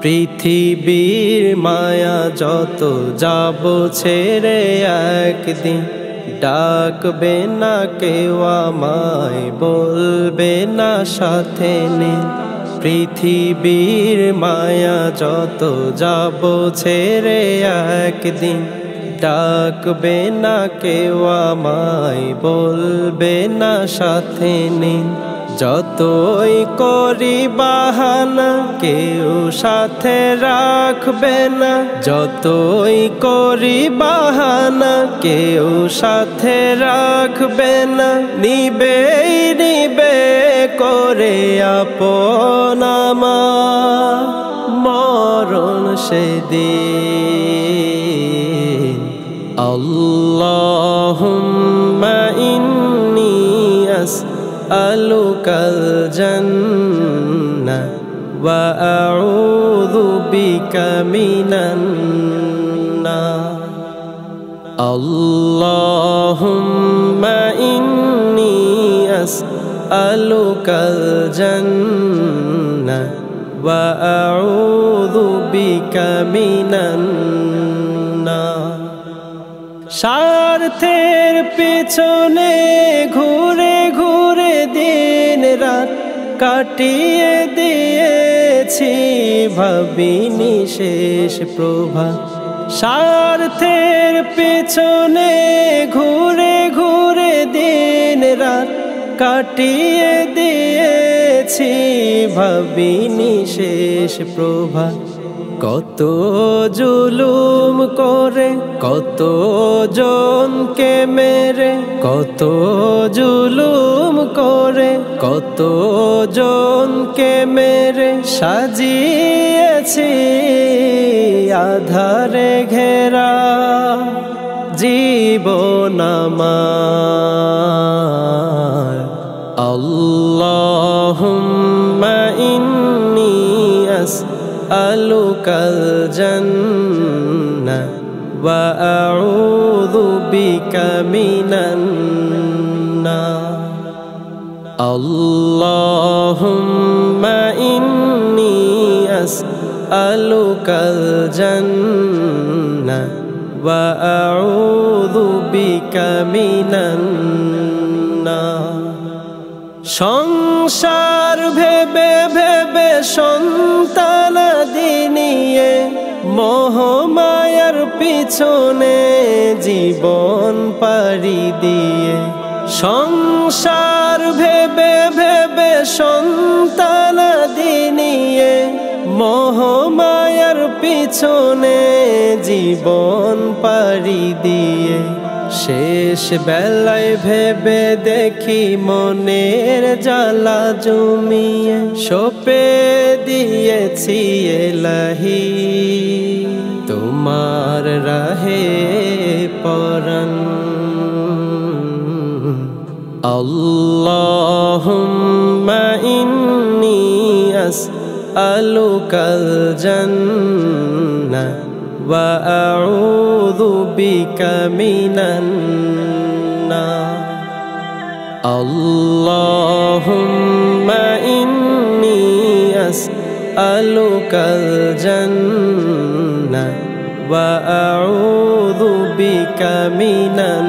পৃথিবীর মায়া যত যাব ছেড়ে একদিন, ডাকবে না কেউ আমায়, বলবে না সাথে নেই। পৃথিবীর মায়া যত যাব ছেড়ে একদিন, ডাকবে না কেউ আমায়, বলবে না সাথে নেই। যতই করি বাহানা কেউ সাথে রাখবে না, যতই করি বাহানা কেউ সাথে রাখবে না। নিবে নিবে করে আপন আমার মরণ সেদিন। আল্লাহুম্মা ইন্নী আসআলুকাল জান্নাহ ওয়া আউযু বিকা মিনান নার। আল্লাহুম্মা ইন্নী আসআলুকাল জান্নাহ ওয়া আউযু বিকা মিনান নার। স্বার্থের পেছনে ঘুরে ঘুরে দিন রাত কাটিয়ে দিয়েছি, ভাবিনি শেষ প্রভাত। স্বার্থের পেছনে ঘুরে ঘুরে দিন রাত কাটিয়ে দিয়েছি, ভাবিনি শেষ প্রভাত। কত জুলুম করে কত জনকে মেরে, কত জুলুম করে কত জনকে মেরে সাজিয়েছি আধারে ঘেরা জীবন আমার। আল্লাহুম্মা ইন্নী আসআলুকাল জান্নাহ ওয়া আউযু বিকা মিনান নার। আল্লাহুম্মা ইন্নী আসআলুকাল জান্নাহ ওয়া আউযু বিকা মিনান নার। সংসার ভেবে ভেবে সন্তানাদি নিয়ে মোহমায়ার পিছনে জীবন পাড়ি দিয়ে, সংসার ভেবে ভেবে সন্তানাদি নিয়ে মোহমায়ার পিছনে জীবন পাড়ি দিয়ে, শেষ বেলায় ভেবে দেখি মনের জ্বালা জমিয়ে সঁপে দিয়েছি এলাহি তোমার রাহে পরাণ। আল্লাহুম্মা ইন্নী আসআলুকাল জান্নাহ ওয়া আউযু বিকা মিনান নার। আল্লাহুম্মা ইন্নী আসআলুকাল জান্নাহ ওয়া আউযু বিকা মিনান